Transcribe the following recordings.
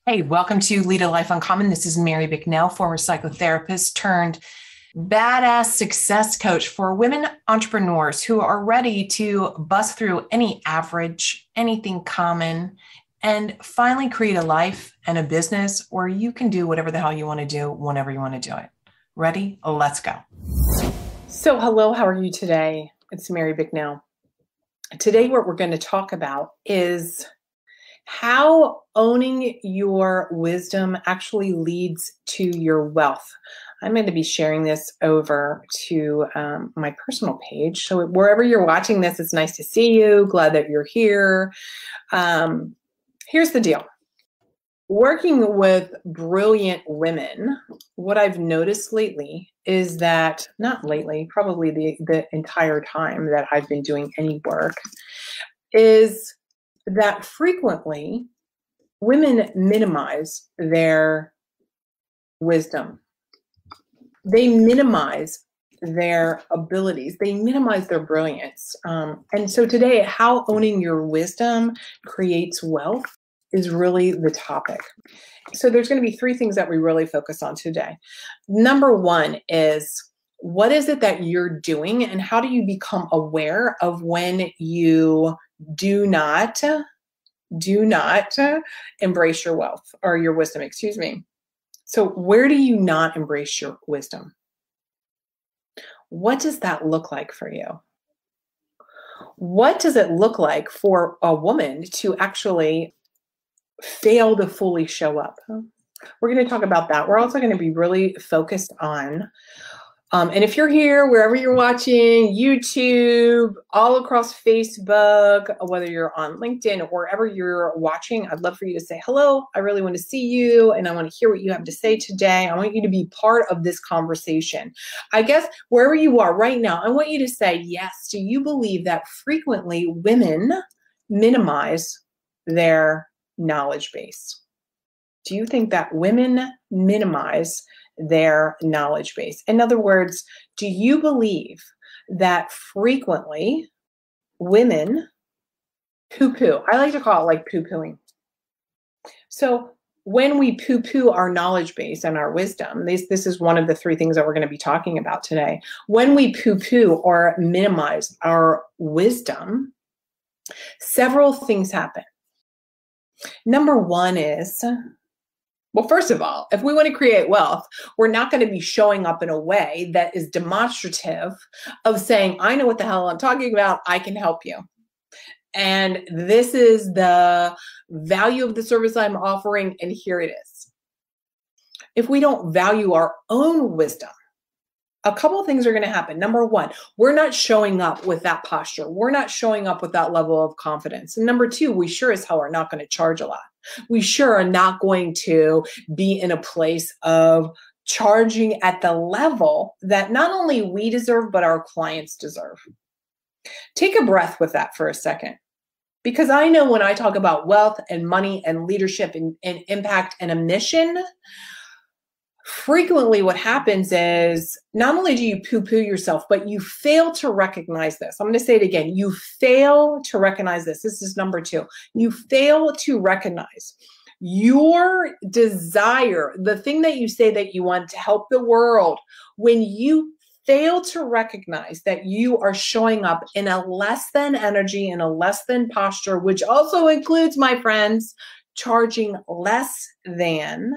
Hey, welcome to Lead a Life Uncommon. This is Mary Bicknell, former psychotherapist turned badass success coach for women entrepreneurs who are ready to bust through any average, anything common, and finally create a life and a business where you can do whatever the hell you want to do whenever you want to do it. Ready? Let's go. So, hello, how are you today? It's Mary Bicknell. Today, what we're going to talk about is how owning your wisdom actually leads to your wealth. I'm going to be sharing this over to my personal page. So wherever you're watching this, it's nice to see you. Glad that you're here. Here's the deal. Working with brilliant women, what I've noticed lately is that, not lately, probably the entire time that I've been doing any work, is that frequently women minimize their wisdom. They minimize their abilities. They minimize their brilliance. And so today, how owning your wisdom creates wealth is really the topic. So there's going to be three things that we really focus on today. Number one is, what is it that you're doing and how do you become aware of when you do not embrace your wealth or your wisdom, excuse me. So where do you not embrace your wisdom? What does that look like for you? What does it look like for a woman to actually fail to fully show up? We're going to talk about that. We're also going to be really focused on and if you're here, wherever you're watching, YouTube, all across Facebook, whether you're on LinkedIn or wherever you're watching, I'd love for you to say hello. I really want to see you and I want to hear what you have to say today. I want you to be part of this conversation. I guess wherever you are right now, I want you to say, yes, do you believe that frequently women minimize their knowledge base? Do you think that women minimize their knowledge base? In other words, do you believe that frequently women poo-poo? I like to call it like poo-pooing. So when we poo-poo our knowledge base and our wisdom, this is one of the three things that we're going to be talking about today. When we poo-poo or minimize our wisdom, several things happen. Number one is, well, first of all, if we want to create wealth, we're not going to be showing up in a way that is demonstrative of saying, I know what the hell I'm talking about. I can help you. And this is the value of the service I'm offering. And here it is. If we don't value our own wisdom, a couple of things are going to happen. Number one, we're not showing up with that posture. We're not showing up with that level of confidence. And number two, we sure as hell are not going to charge a lot. We sure are not going to be in a place of charging at the level that not only we deserve, but our clients deserve. Take a breath with that for a second. Because I know when I talk about wealth and money and leadership and impact and a mission, frequently what happens is not only do you poo-poo yourself, but you fail to recognize this. I'm going to say it again. You fail to recognize this. This is number two. You fail to recognize your desire, the thing that you say that you want to help the world. When you fail to recognize that you are showing up in a less than energy, in a less than posture, which also includes, my friends, charging less than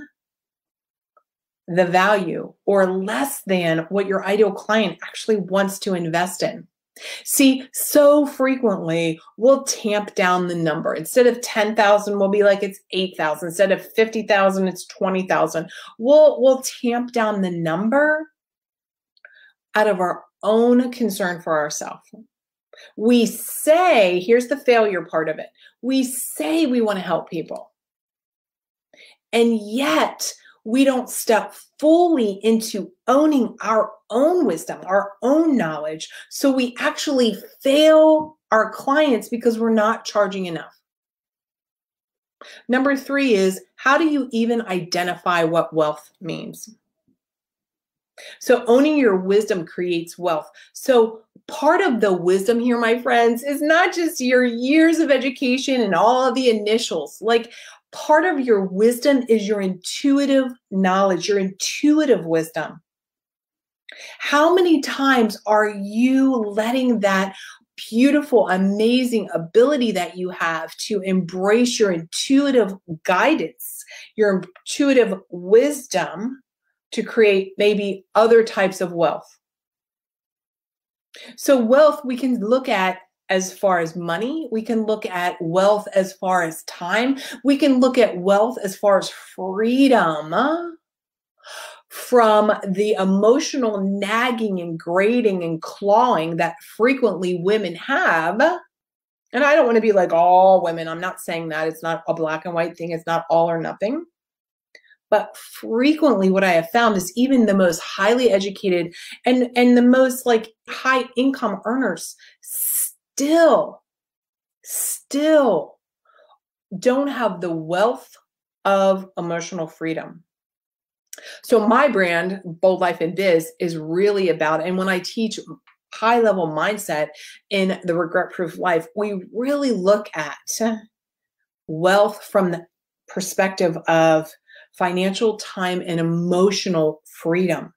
the value or less than what your ideal client actually wants to invest in. See, so frequently we'll tamp down the number. Instead of 10,000, we'll be like, it's 8,000. Instead of 50,000, it's 20,000. We'll tamp down the number out of our own concern for ourselves. We say, here's the failure part of it. We say we want to help people. And yet, we don't step fully into owning our own wisdom, our own knowledge. So we actually fail our clients because we're not charging enough. Number three is, how do you even identify what wealth means? So owning your wisdom creates wealth. So part of the wisdom here, my friends, is not just your years of education and all of the initials. Like, Part of your wisdom is your intuitive knowledge, your intuitive wisdom. How many times are you letting that beautiful, amazing ability that you have to embrace your intuitive guidance, your intuitive wisdom to create maybe other types of wealth? So wealth we can look at as far as money. We can look at wealth as far as time. We can look at wealth as far as freedom from the emotional nagging and grating and clawing that frequently women have. And I don't want to be like all women. I'm not saying that. It's not a black and white thing. It's not all or nothing. But frequently what I have found is even the most highly educated and the most like high income earners still don't have the wealth of emotional freedom. So my brand, Bold Life and Biz, is really about, and when I teach high level mindset in the Regret Proof Life, we really look at wealth from the perspective of financial, time, and emotional freedom.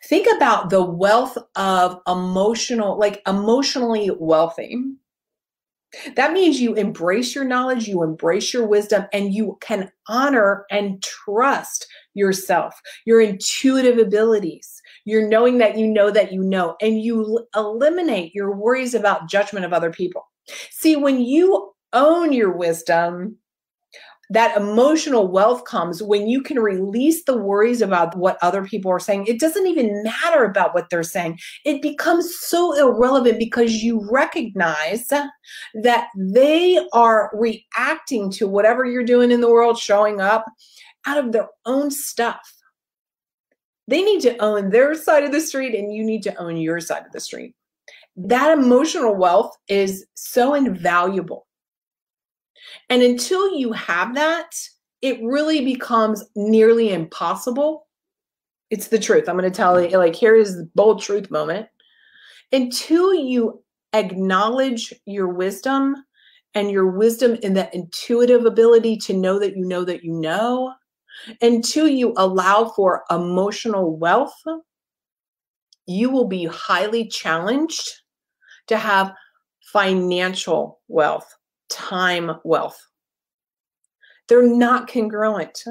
Think about the wealth of emotional, like emotionally wealthy. That means you embrace your knowledge, you embrace your wisdom, and you can honor and trust yourself, your intuitive abilities. You're knowing that you know that you know, and you eliminate your worries about judgment of other people. See, when you own your wisdom, that emotional wealth comes when you can release the worries about what other people are saying. It doesn't even matter about what they're saying. It becomes so irrelevant because you recognize that they are reacting to whatever you're doing in the world, showing up out of their own stuff. They need to own their side of the street and you need to own your side of the street. That emotional wealth is so invaluable. And until you have that, it really becomes nearly impossible. It's the truth. I'm going to tell you, like, here is the bold truth moment. Until you acknowledge your wisdom and your wisdom in that intuitive ability to know that you know that you know, until you allow for emotional wealth, you will be highly challenged to have financial wealth, time wealth. They're not congruent.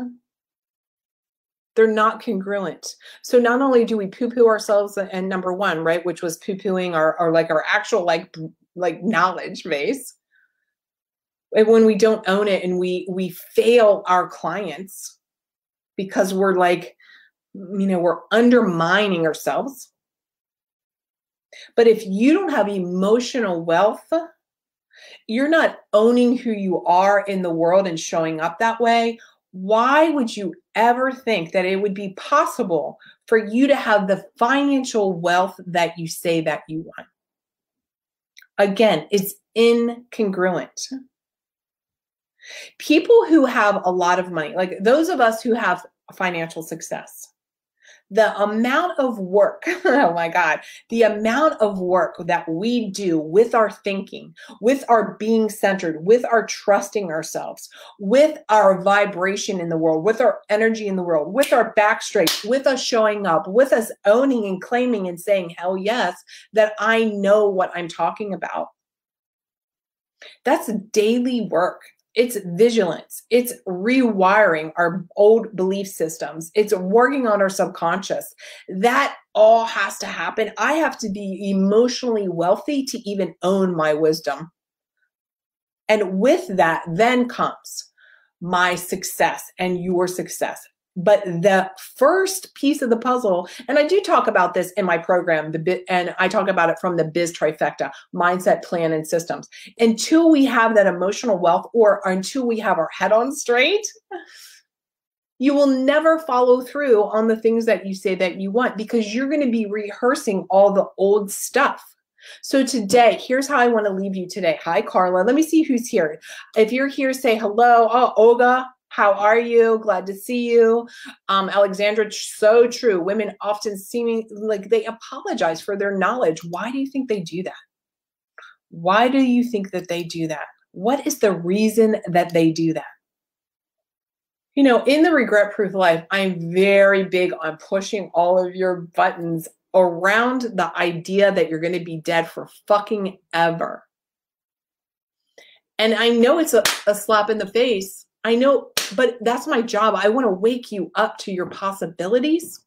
They're not congruent. So not only do we poo-poo ourselves, and number one, right, which was poo-pooing our actual like knowledge base, and when we don't own it and we fail our clients because we're like, we're undermining ourselves. But if you don't have emotional wealth, you're not owning who you are in the world and showing up that way. Why would you ever think that it would be possible for you to have the financial wealth that you say that you want? Again, it's incongruent. People who have a lot of money, like those of us who have financial success, the amount of work, oh my God, the amount of work that we do with our thinking, with our being centered, with our trusting ourselves, with our vibration in the world, with our energy in the world, with our back straight, with us showing up, with us owning and claiming and saying, hell yes, that I know what I'm talking about. That's daily work. It's vigilance. It's rewiring our old belief systems. It's working on our subconscious. That all has to happen. I have to be emotionally wealthy to even own my wisdom. And with that then comes my success and your success. But the first piece of the puzzle, and I do talk about this in my program, and I talk about it from the Biz Trifecta, mindset, plan, and systems. Until we have that emotional wealth, or until we have our head on straight, you will never follow through on the things that you say that you want, because you're going to be rehearsing all the old stuff. So today, here's how I want to leave you today. Hi, Carla. Let me see who's here. If you're here, say hello. Oh, Olga. How are you? Glad to see you. Alexandra, so true. Women often seeming like they apologize for their knowledge. Why do you think they do that? Why do you think that they do that? What is the reason that they do that? You know, in the regret proof life, I'm very big on pushing all of your buttons around the idea that you're going to be dead for fucking ever. And I know it's a slap in the face. I know, but that's my job. I want to wake you up to your possibilities,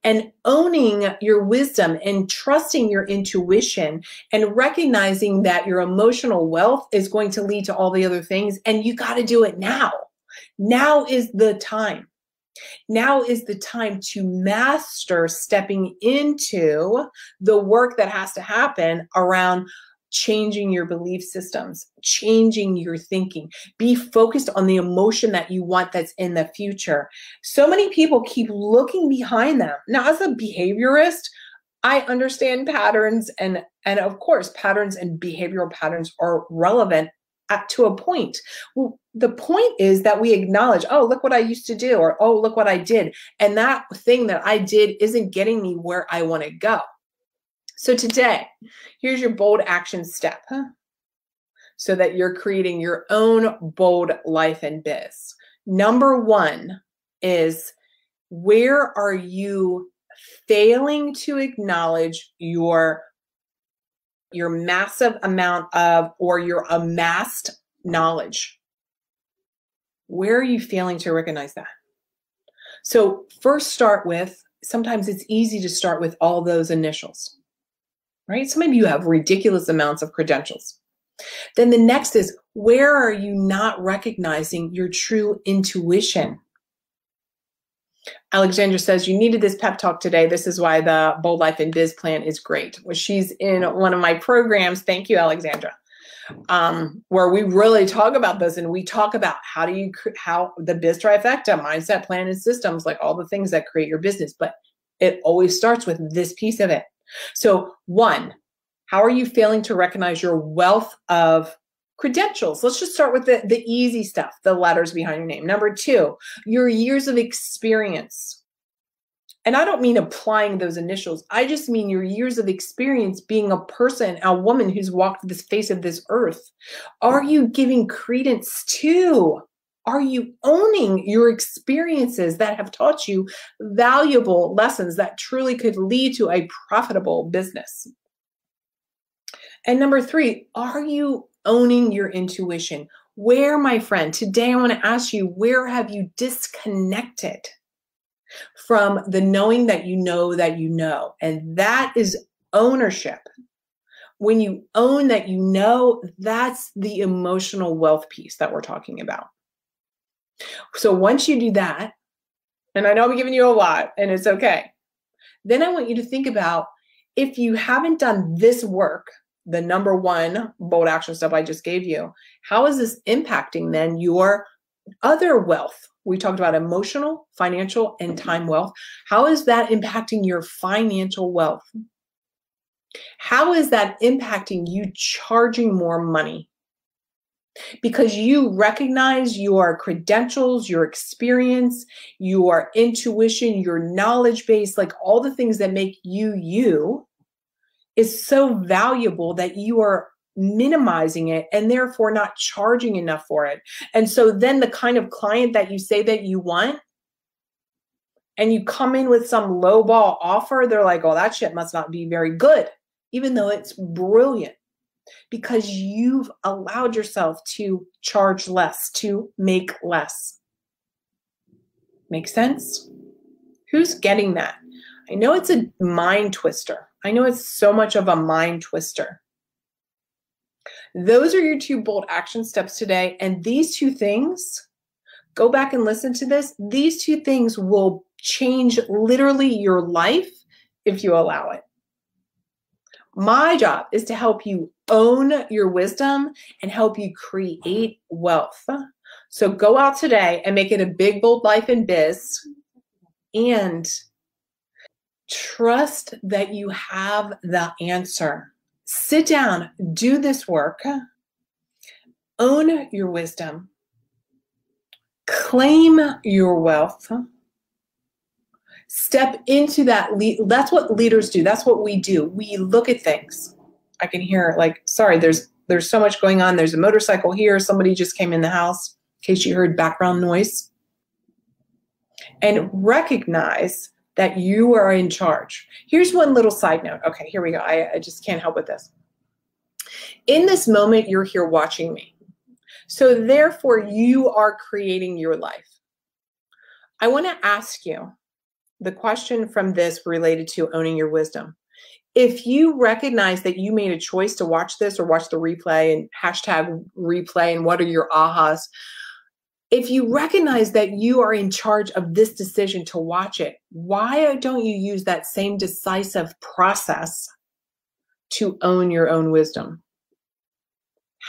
and owning your wisdom and trusting your intuition and recognizing that your emotional wealth is going to lead to all the other things. And you got to do it now. Now is the time. Now is the time to master stepping into the work that has to happen around changing your belief systems, changing your thinking. Be focused on the emotion that you want that's in the future. So many people keep looking behind them. Now, as a behaviorist, I understand patterns, and of course, patterns and behavioral patterns are relevant to a point. Well, the point is that we acknowledge, oh, look what I used to do, or oh, look what I did. And that thing that I did isn't getting me where I want to go. So today, here's your bold action step, so that you're creating your own bold life and biz. Number one is, where are you failing to acknowledge your massive amount of, or your amassed knowledge? Where are you failing to recognize that? So first start with, sometimes it's easy to start with all those initials, right? Some of you have ridiculous amounts of credentials. Then the next is, where are you not recognizing your true intuition? Alexandra says, you needed this pep talk today. This is why the Bold Life and Biz plan is great. Well, she's in one of my programs. Thank you, Alexandra. Where we really talk about this, and we talk about how the biz trifecta, mindset, plan, and systems, like all the things that create your business. But it always starts with this piece of it. So one, how are you failing to recognize your wealth of credentials? Let's just start with the easy stuff, the letters behind your name. Number two, your years of experience. And I don't mean applying those initials. I just mean your years of experience being a person, a woman who's walked the face of this earth. Are you giving credence to? Are you owning your experiences that have taught you valuable lessons that truly could lead to a profitable business? And number three, are you owning your intuition? Where, my friend, today I want to ask you, where have you disconnected from the knowing that you know that you know? And that is ownership. When you own that you know, that's the emotional wealth piece that we're talking about. So once you do that, and I know I'm giving you a lot, and it's okay, then I want you to think about, if you haven't done this work, the number one bold action step I just gave you, how is this impacting then your other wealth? We talked about emotional, financial, and time wealth. How is that impacting your financial wealth? How is that impacting you charging more money? Because you recognize your credentials, your experience, your intuition, your knowledge base, like all the things that make you you, is so valuable that you are minimizing it and therefore not charging enough for it. And so then the kind of client that you say that you want, and you come in with some lowball offer, they're like, oh, that shit must not be very good, even though it's brilliant, because you've allowed yourself to charge less, to make less. Make sense? Who's getting that? I know it's a mind twister. I know it's so much of a mind twister. Those are your two bold action steps today. And these two things, go back and listen to this. These two things will change literally your life if you allow it. My job is to help you own your wisdom and help you create wealth. So go out today and make it a big, bold life and biz, and trust that you have the answer. Sit down, do this work, own your wisdom, claim your wealth, step into that. That's what leaders do. That's what we do. We look at things. I can hear, like, sorry, there's There's so much going on. There's a motorcycle here. Somebody just came in the house, in case you heard background noise. And recognize that you are in charge. Here's one little side note. Okay, here we go. I just can't help with this. In this moment, you're here watching me. So therefore, you are creating your life. I want to ask you the question from this related to owning your wisdom. If you recognize that you made a choice to watch this or watch the replay and hashtag replay and what are your ahas, if you recognize that you are in charge of this decision to watch it, why don't you use that same decisive process to own your own wisdom?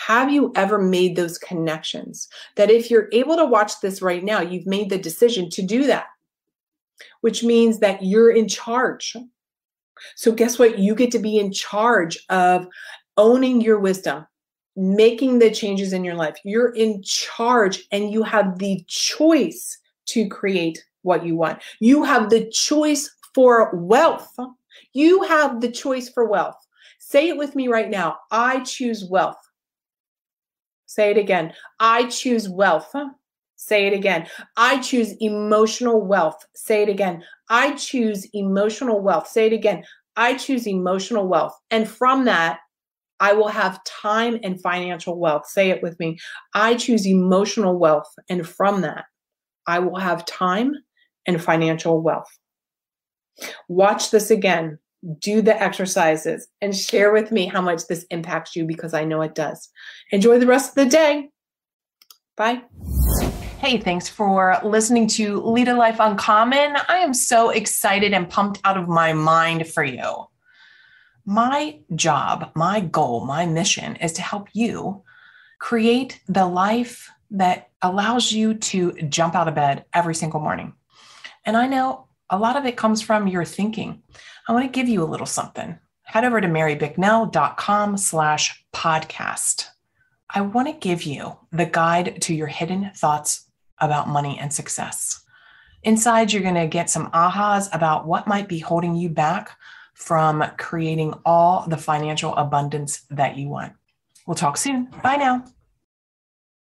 Have you ever made those connections that if you're able to watch this right now, you've made the decision to do that, which means that you're in charge. So guess what? You get to be in charge of owning your wisdom, making the changes in your life. You're in charge and you have the choice to create what you want. You have the choice for wealth. You have the choice for wealth. Say it with me right now. I choose wealth. Say it again. I choose wealth. Say it again. I choose emotional wealth. Say it again. I choose emotional wealth. Say it again. I choose emotional wealth. And from that, I will have time and financial wealth. Say it with me. I choose emotional wealth. And from that, I will have time and financial wealth. Watch this again. Do the exercises and share with me how much this impacts you, because I know it does. Enjoy the rest of the day. Bye. Hey, thanks for listening to Lead a Life Uncommon. I am so excited and pumped out of my mind for you. My job, my goal, my mission is to help you create the life that allows you to jump out of bed every single morning. And I know a lot of it comes from your thinking. I want to give you a little something. Head over to marybicknell.com/podcast. I want to give you the guide to your hidden thoughts about money and success. Inside, you're going to get some ahas about what might be holding you back from creating all the financial abundance that you want. We'll talk soon. Bye now.